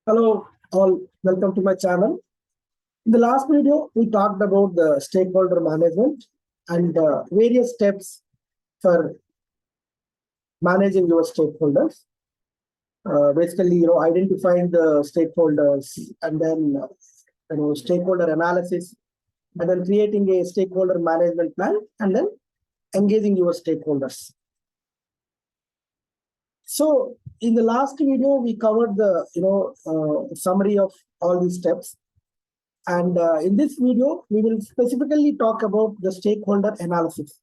Hello, all. Welcome to my channel. In the last video, we talked about the stakeholder management and various steps for managing your stakeholders. Basically, identifying the stakeholders and then, stakeholder analysis, and then creating a stakeholder management plan, and then engaging your stakeholders. So, in the last video, we covered the summary of all these steps. And in this video, we will specifically talk about the stakeholder analysis.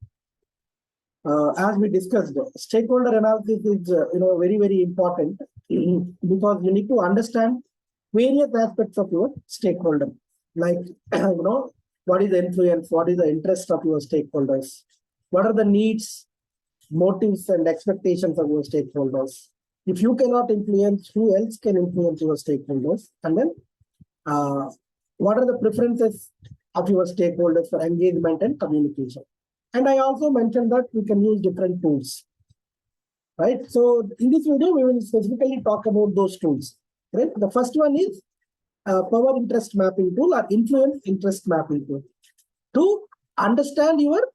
As we discussed, stakeholder analysis is very, very important because you need to understand various aspects of your stakeholder, like what is the influence, what is the interest of your stakeholders, what are the needs, motives, and expectations of your stakeholders. If you cannot influence, who else can influence your stakeholders? And then what are the preferences of your stakeholders for engagement and communication? And I also mentioned that we can use different tools, right? So in this video, we will specifically talk about those tools, right? The first one is power interest mapping tool or influence interest mapping tool. To understand your,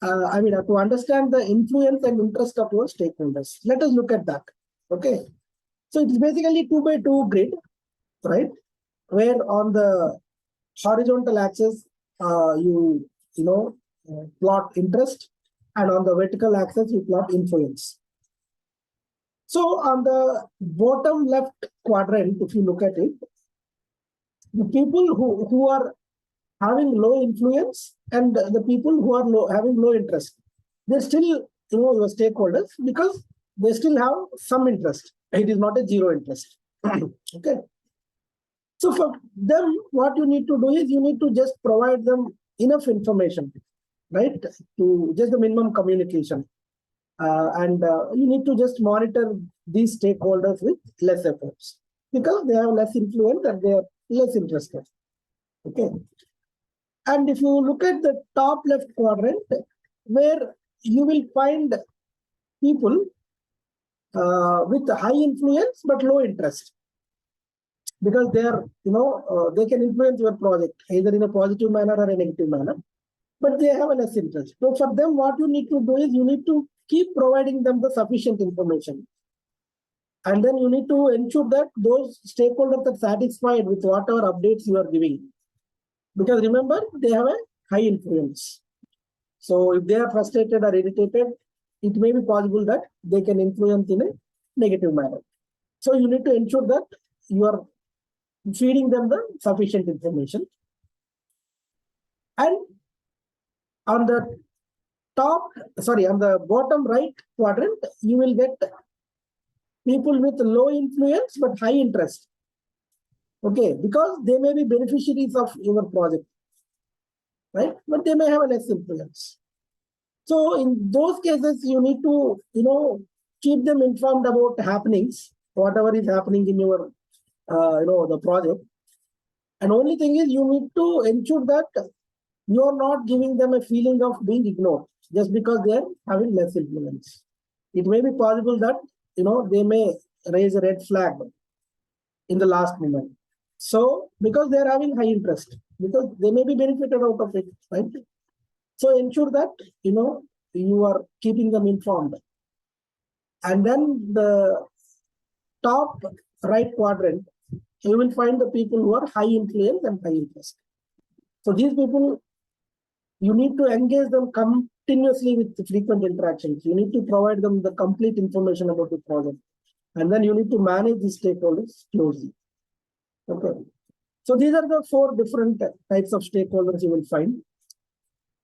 to understand the influence and interest of your stakeholders. Let us look at that, okay? So it's basically 2x2 grid, right? Where on the horizontal axis, you plot interest, and on the vertical axis, you plot influence. So on the bottom left quadrant, if you look at it, the people who are having low influence and the people who are having low interest, they're still your stakeholders because they still have some interest. It is not a zero interest. Okay. So for them, what you need to do is you need to just provide them enough information, right? To just the minimum communication. And you need to just monitor these stakeholders with less efforts because they have less influence and they are less interested. Okay. And if you look at the top left quadrant, where you will find people with high influence but low interest, because they are, they can influence your project either in a positive manner or a negative manner, but they have a less interest. So for them, what you need to do is you need to keep providing them the sufficient information. And then you need to ensure that those stakeholders are satisfied with whatever updates you are giving. Because remember, they have a high influence. So if they are frustrated or irritated, it may be possible that they can influence in a negative manner. So you need to ensure that you are feeding them the sufficient information. And on the on the bottom right quadrant, you will get people with low influence but high interest. Okay, because they may be beneficiaries of your project, right? But they may have a less influence. So in those cases, you need to, keep them informed about happenings, whatever is happening in your, the project. And only thing is you need to ensure that you are not giving them a feeling of being ignored just because they are having less influence. It may be possible that, they may raise a red flag in the last moment. So because they are having high interest, because they may be benefited out of it, right? So ensure that, you are keeping them informed. And then the top right quadrant, you will find the people who are high influence and high interest. So these people, you need to engage them continuously with frequent interactions. You need to provide them the complete information about the project. And then you need to manage the stakeholders closely. Okay. So these are the 4 different types of stakeholders you will find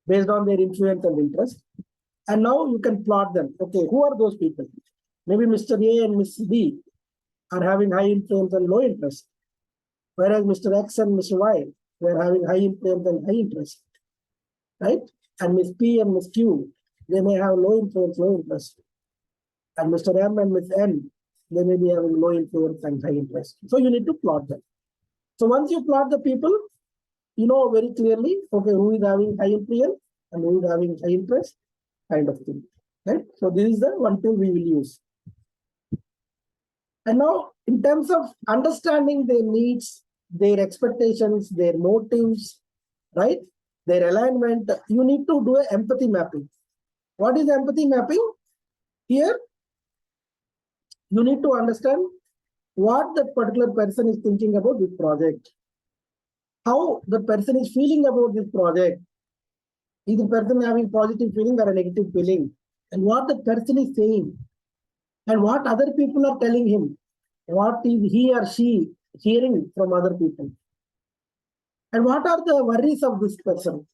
based on their influence and interest. And now you can plot them. Okay, who are those people? Maybe Mr. A and Mr. B are having high influence and low interest, whereas Mr. X and Mr. Y were having high influence and high interest, right? And Ms. P and Ms. Q, they may have low influence, low interest. And Mr. M and Ms. N, they may be having low influence and high interest. So you need to plot them. So once you plot the people, you know very clearly, okay, who is having high influence and who is having high interest, kind of thing, right? So this is the one tool we will use. And now, in terms of understanding their needs, their expectations, their motives, right? Their alignment, you need to do an empathy mapping. What is empathy mapping? Here, you need to understand what that particular person is thinking about this project, how the person is feeling about this project. Is the person having positive feeling or a negative feeling? And what the person is saying, and what other people are telling him, what is he or she hearing from other people, and what are the worries of this person,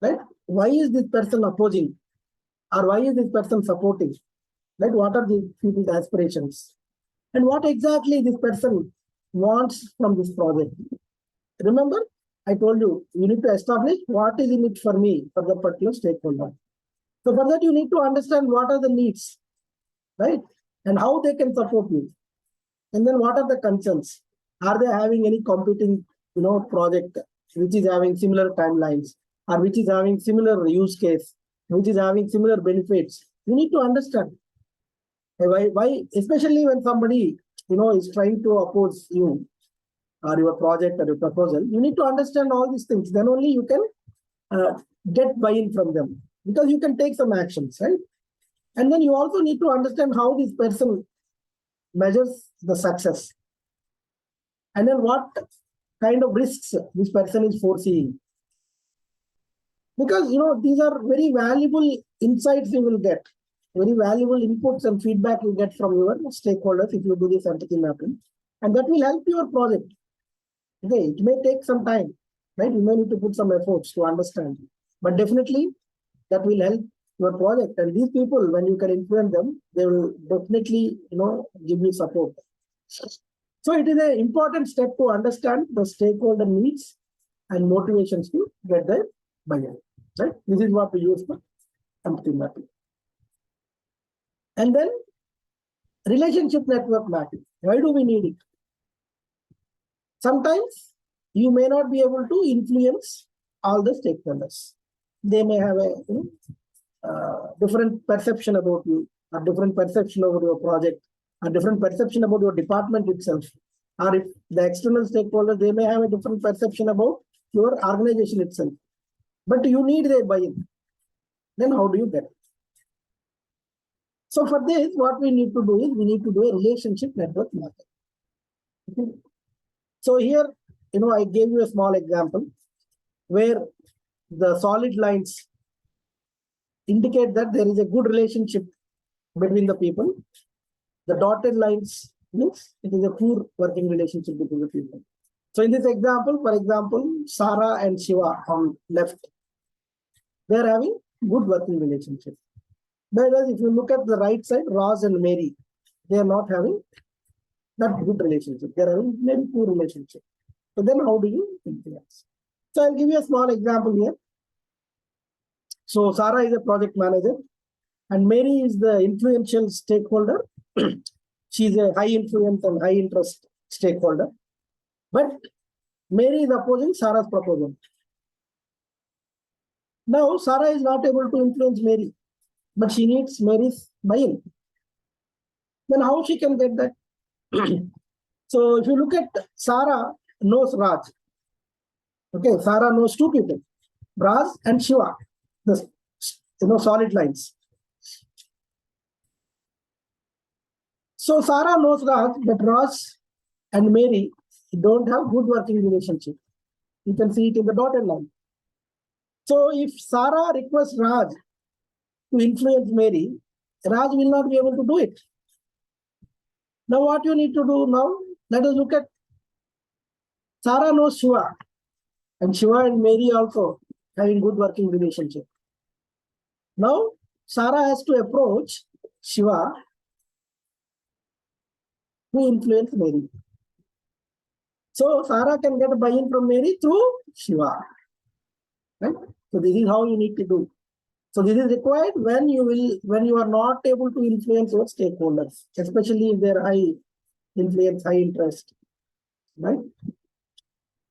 right? Why is this person opposing, or why is this person supporting, right? What are the people's aspirations, and what exactly this person wants from this project? Remember, I told you, you need to establish what is in it for me, for the particular stakeholder. So for that, you need to understand what are the needs, right? And how they can support you. And then what are the concerns? Are they having any competing, project which is having similar timelines, or which is having similar use case, which is having similar benefits? You need to understand why, especially when somebody, is trying to oppose you or your project or your proposal. You need to understand all these things. Then only you can get buy-in from them, because you can take some actions, right? And then you also need to understand how this person measures the success, and then what kind of risks this person is foreseeing. Because these are very valuable insights you will get, very valuable inputs and feedback you get from your stakeholders if you do this empathy mapping, and that will help your project. Okay, it may take some time, right? You may need to put some efforts to understand, but definitely that will help your project. And these people, when you can influence them, they will definitely, give you support. So it is an important step to understand the stakeholder needs and motivations to get their buy-in. Right? This is what we use for empathy mapping. And then relationship network mapping. Why do we need it? Sometimes you may not be able to influence all the stakeholders. They may have a different perception about you, a different perception about your project, a different perception about your department itself. Or if the external stakeholders, they may have a different perception about your organization itself. But you need their buy-in. Then how do you get it? So for this, what we need to do is we need to do a relationship network mapping. Okay. So here, I gave you a small example where the solid lines indicate that there is a good relationship between the people. The dotted lines means it is a poor working relationship between the people. So in this example, for example, Sarah and Shiva on left, they are having good working relationship. Whereas if you look at the right side, Ross and Mary, they are not having that good relationship. They are having maybe poor relationship. So then how do you influence? So I'll give you a small example here. So Sarah is a project manager and Mary is the influential stakeholder. She's a high influence and high interest stakeholder. But Mary is opposing Sarah's proposal. Now Sarah is not able to influence Mary, but she needs Mary's buy-in. Then how she can get that? So if you look at Sarah knows Raj. Okay, Sarah knows two people, Raj and Shiva. The solid lines. So Sarah knows Raj, but Raj and Mary don't have good working relationship. You can see it in the dotted line. So if Sarah requests Raj to influence Mary, Raj will not be able to do it. Now what you need to do now, let us look at Sarah knows Shiva, and Shiva and Mary also having good working relationship. Now Sarah has to approach Shiva to influence Mary. So Sarah can get a buy-in from Mary through Shiva. Right? So this is how you need to do. So this is required when you are not able to influence your stakeholders, especially if they're high influence, high interest. Right?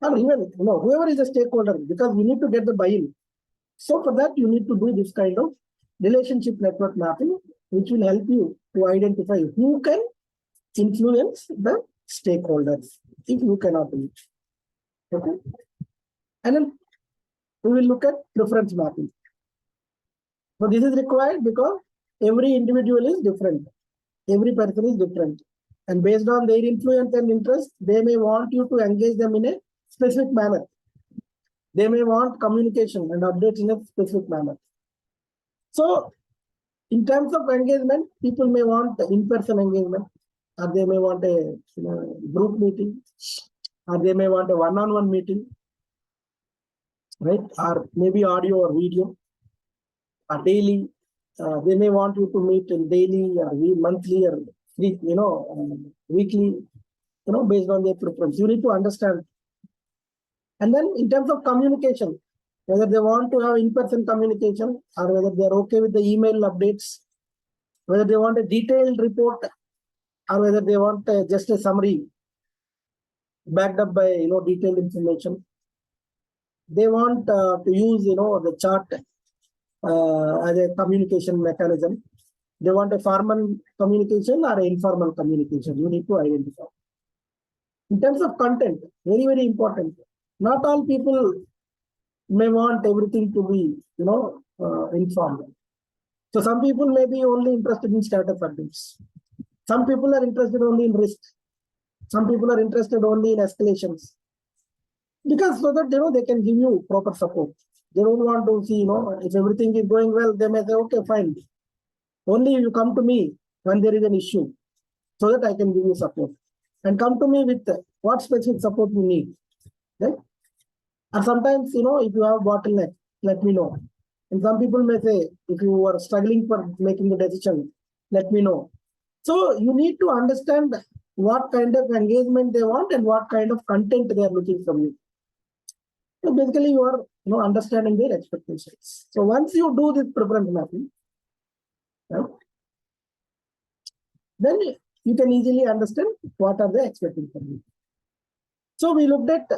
And even whoever is a stakeholder, because you need to get the buy-in. So for that, you need to do this kind of relationship network mapping, which will help you to identify who can influence the stakeholders if you cannot do it. Okay. And then we will look at preference mapping. So this is required because every individual is different. Every person is different. And based on their influence and interest, they may want you to engage them in a specific manner. They may want communication and updates in a specific manner. So in terms of engagement, people may want in-person engagement, or they may want a group meeting, or they may want a one-on-one meeting, right? Or maybe audio or video, or daily. They may want you to meet in daily or monthly or weekly, based on their preference. You need to understand. And then in terms of communication, whether they want to have in-person communication or whether they're okay with the email updates, whether they want a detailed report or whether they want just a summary backed up by detailed information. They want to use the chart as a communication mechanism. They want a formal communication or an informal communication. You need to identify. In terms of content, very, very important. Not all people may want everything to be, informal. So some people may be only interested in status updates. Some people are interested only in risk. Some people are interested only in escalations. Because so that they can give you proper support. They don't want to see, if everything is going well, they may say, okay, fine. Only you come to me when there is an issue, so that I can give you support. And come to me with what specific support you need. Right? And sometimes, if you have bottleneck, let me know. And some people may say, if you are struggling for making a decision, let me know. So you need to understand what kind of engagement they want and what kind of content they are looking from you. So basically, you are understanding their expectations. So once you do this preference mapping, right, then you can easily understand what are they expecting from you. So we looked at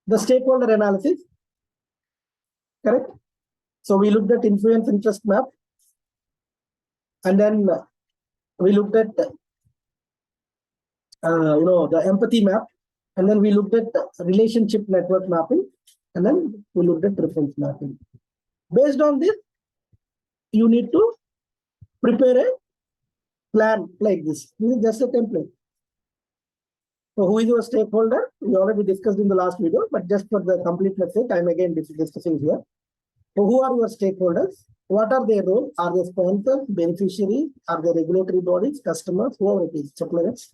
the stakeholder analysis, correct? So we looked at influence interest map, and then we looked at the empathy map, and then we looked at relationship network mapping, and then we looked at preference mapping. Based on this, you need to prepare a plan like this. This is just a template. So who is your stakeholder? We already discussed in the last video, but just for the completeness sake, I'm again discussing here. So who are your stakeholders? What are their roles? Are they sponsors, beneficiaries? Are they regulatory bodies, customers, whoever it is, suppliers?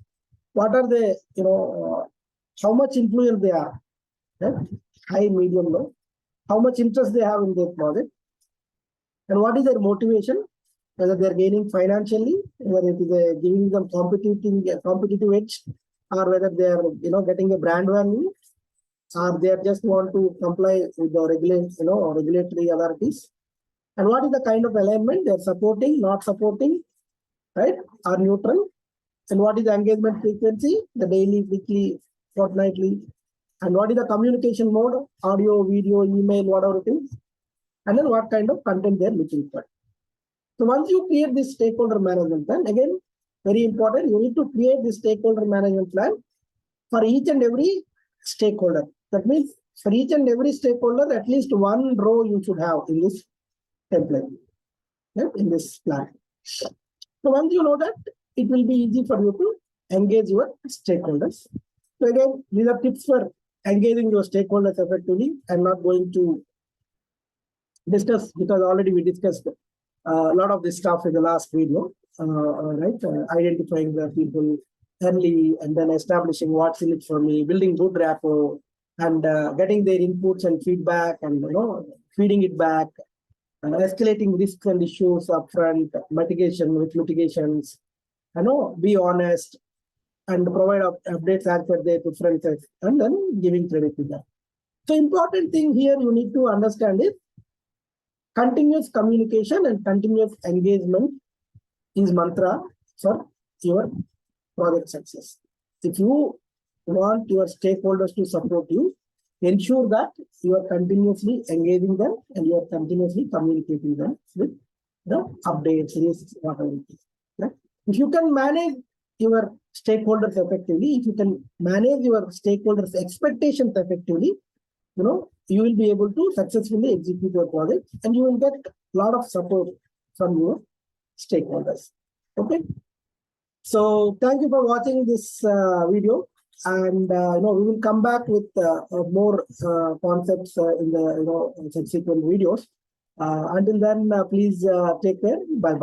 What are they, how much influence they are, right? High, medium, low. How much interest they have in their project? And what is their motivation? Whether they're gaining financially, whether it is giving them competitive edge, or whether they are getting a brand value, or they just want to comply with the regulatory authorities. And what is the kind of alignment they're supporting, not supporting, right? Or neutral. And what is the engagement frequency, the daily, weekly, fortnightly, and what is the communication mode, audio, video, email, whatever it is, and then what kind of content they're looking for. So once you create this stakeholder management plan, again, very important, you need to create this stakeholder management plan for each and every stakeholder. That means for each and every stakeholder, at least one row you should have in this template, right, in this plan. So once you know that, it will be easy for you to engage your stakeholders. So again, these are tips for engaging your stakeholders effectively. I'm not going to discuss because already we discussed a lot of this stuff in the last video, right? Identifying the people early and then establishing what's in it for me, building good rapport, and getting their inputs and feedback, and feeding it back, escalating risks and issues upfront, mitigation with mitigations, be honest, and provide updates as per their preferences, and then giving credit to them. So important thing here you need to understand is continuous communication and continuous engagement is mantra for your project success. If you want your stakeholders to support you, ensure that you are continuously engaging them and you are continuously communicating them with the updates, risks, whatever it is. Right? If you can manage your stakeholders effectively, if you can manage your stakeholders' expectations effectively, you will be able to successfully execute your project, and you will get a lot of support from your stakeholders. Okay. So thank you for watching this video, and we will come back with more concepts in the subsequent videos. Until then, please take care. Bye.